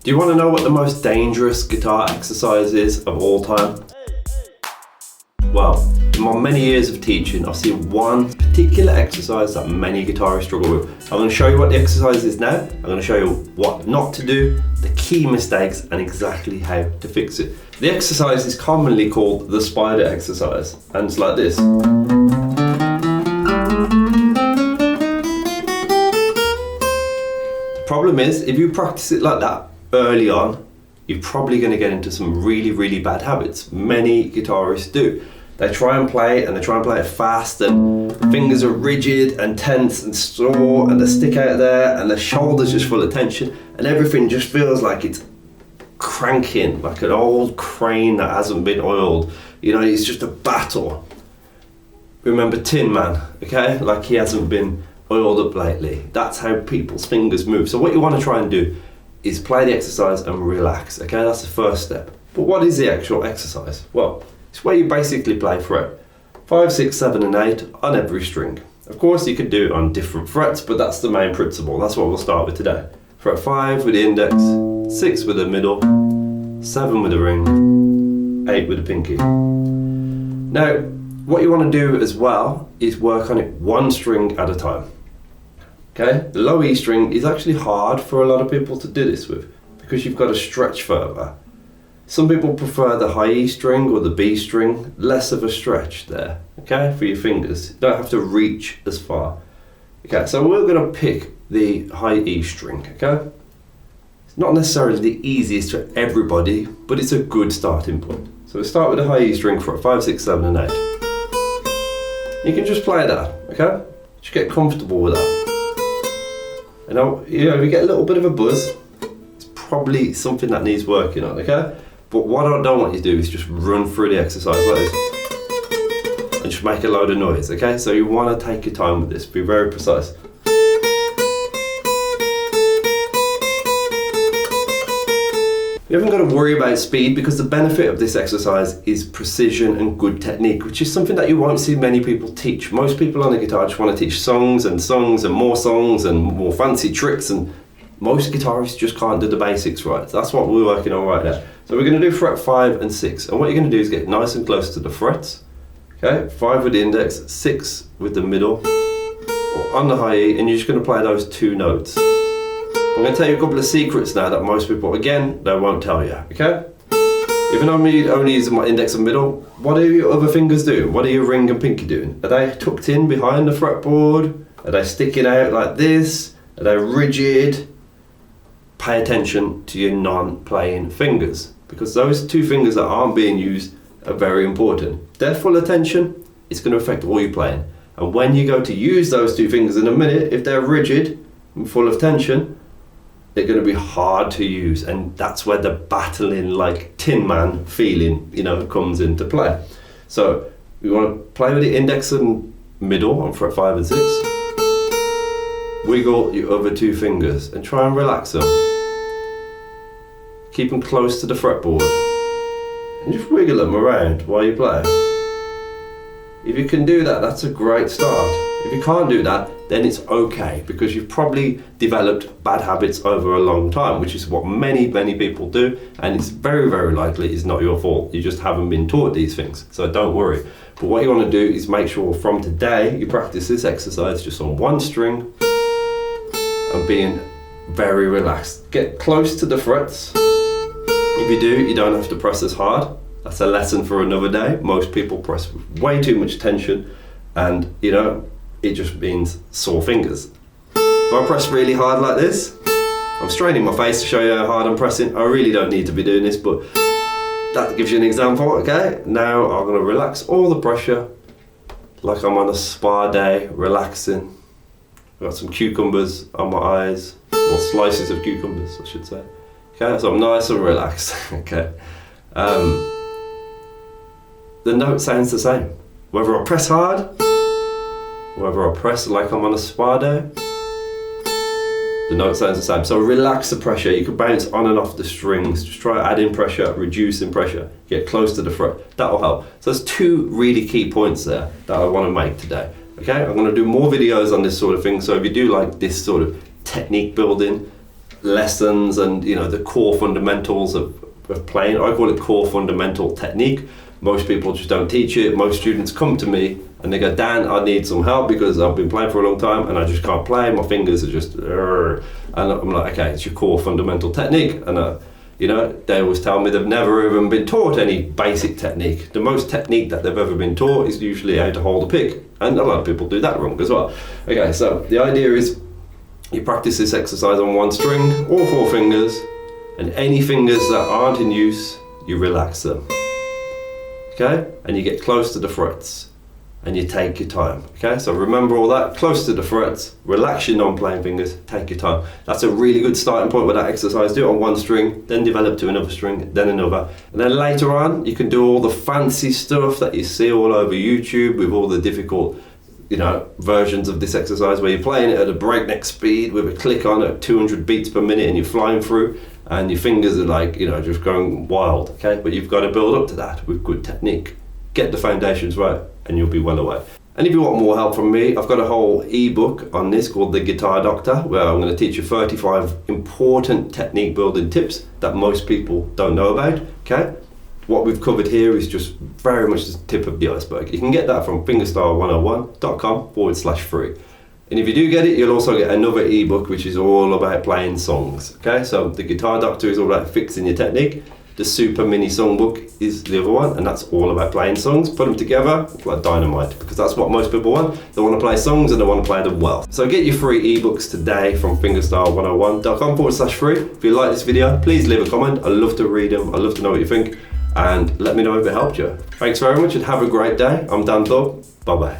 Do you want to know what the most dangerous guitar exercise is of all time? Well, in my many years of teaching, I've seen one particular exercise that many guitarists struggle with. I'm going to show you what the exercise is now. I'm going to show you what not to do, the key mistakes, and exactly how to fix it. The exercise is commonly called the spider exercise, and it's like this. The problem is, if you practice it like that early on, you're probably going to get into some really bad habits. Many guitarists do. They try and play it fast, and the fingers are rigid and tense and sore, and they stick out there, and the shoulders just full of tension, and everything just feels like it's cranking, like an old crane that hasn't been oiled. You know, it's just a battle. Remember Tin Man, okay? Like he hasn't been oiled up lately. That's how people's fingers move. So what you want to try and do is play the exercise and relax, okay? That's the first step. But what is the actual exercise? Well, it's where you basically play fret 5, 6, 7 and 8 on every string. Of course you could do it on different frets, but that's the main principle. That's what we'll start with today. Fret 5 with the index, 6 with the middle, 7 with the ring, 8 with the pinky. Now, what you want to do as well is work on it one string at a time. Okay, the low E string is actually hard for a lot of people to do this with because you've got to stretch further. Some people prefer the high E string or the B string, less of a stretch there, okay, for your fingers. You don't have to reach as far. Okay, so we're going to pick the high E string, okay? It's not necessarily the easiest for everybody, but it's a good starting point. So we start with the high E string for 5, 6, 7 and 8. You can just play that, okay? Just get comfortable with that. And now, you know, if you get a little bit of a buzz, it's probably something that needs working on, okay? But what I don't want you to do is just run through the exercise like this and just make a load of noise, okay? So you want to take your time with this, be very precise. You haven't got to worry about speed because the benefit of this exercise is precision and good technique, which is something that you won't see many people teach. Most people on the guitar just want to teach songs and more fancy tricks, and most guitarists just can't do the basics right. That's what we're working on right now. So we're going to do fret 5 and 6, and what you're going to do is get nice and close to the frets. Okay, 5 with the index, 6 with the middle, or on the high E, and you're just going to play those two notes. I'm going to tell you a couple of secrets now that most people, again, they won't tell you, okay? Even though I'm only using my index and middle, what are your other fingers doing? What are your ring and pinky doing? Are they tucked in behind the fretboard? Are they sticking out like this? Are they rigid? Pay attention to your non-playing fingers, because those two fingers that aren't being used are very important. They're full of tension, it's going to affect all your playing. And when you go to use those two fingers in a minute, if they're rigid and full of tension, they're going to be hard to use, and that's where the battling like Tin Man feeling, you know, comes into play. So we want to play with the index and middle on fret 5 and 6. Wiggle your other two fingers and try and relax them. Keep them close to the fretboard and just wiggle them around while you play. If you can do that, that's a great start. If you can't do that, then it's okay, because you've probably developed bad habits over a long time, which is what many people do, and it's very likely it's not your fault. You just haven't been taught these things, so don't worry. But what you want to do is make sure from today you practice this exercise just on one string and being very relaxed. Get close to the frets. If you do, you don't have to press as hard. That's a lesson for another day. Most people press with way too much tension, and you know, it just means sore fingers. If I press really hard like this, I'm straining my face to show you how hard I'm pressing. I really don't need to be doing this, but that gives you an example, okay? Now I'm gonna relax all the pressure like I'm on a spa day, relaxing. I've got some cucumbers on my eyes, or slices of cucumbers, I should say. Okay, so I'm nice and relaxed, okay? The note sounds the same. Whether I press hard, whether I press like I'm on a spa day, the note sounds the same. So relax the pressure. You can bounce on and off the strings. Just try adding pressure, reducing pressure. Get close to the fret. That'll help. So there's two really key points there that I want to make today. Okay, I'm going to do more videos on this sort of thing. So if you do like this sort of technique building, lessons and, you know, the core fundamentals of playing. I call it core fundamental technique. Most people just don't teach it. Most students come to me and they go, Dan, I need some help because I've been playing for a long time and I just can't play. My fingers are just, and I'm like, okay, it's your core fundamental technique. And you know, they always tell me they've never even been taught any basic technique. The most technique that they've ever been taught is usually how to hold a pick. And a lot of people do that wrong as well. Okay, so the idea is you practice this exercise on one string, all 4 fingers, and any fingers that aren't in use, you relax them. Okay, and you get close to the frets and you take your time. Okay, so remember all that, close to the frets, relax your non-playing fingers, take your time. That's a really good starting point with that exercise. Do it on one string, then develop to another string, then another. And then later on, you can do all the fancy stuff that you see all over YouTube with all the difficult, you know, versions of this exercise where you're playing it at a breakneck speed with a click on at 200 beats per minute and you're flying through and your fingers are like, you know, just going wild. Okay, but you've got to build up to that with good technique. Get the foundations right and you'll be well away. And if you want more help from me, I've got a whole ebook on this called The Guitar Doctor, where I'm going to teach you 35 important technique building tips that most people don't know about. Okay, what we've covered here is just very much the tip of the iceberg. You can get that from fingerstyle101.com/free. And if you do get it, you'll also get another ebook which is all about playing songs. Okay, so The Guitar Doctor is all about fixing your technique. The Super Mini Songbook is the other one, and that's all about playing songs. Put them together, it's like dynamite, because that's what most people want. They want to play songs and they want to play them well. So get your free ebooks today from fingerstyle101.com/free. If you like this video, please leave a comment. I love to read them. I love to know what you think, and let me know if it helped you. Thanks very much and have a great day. I'm Dan Thorpe. Bye bye.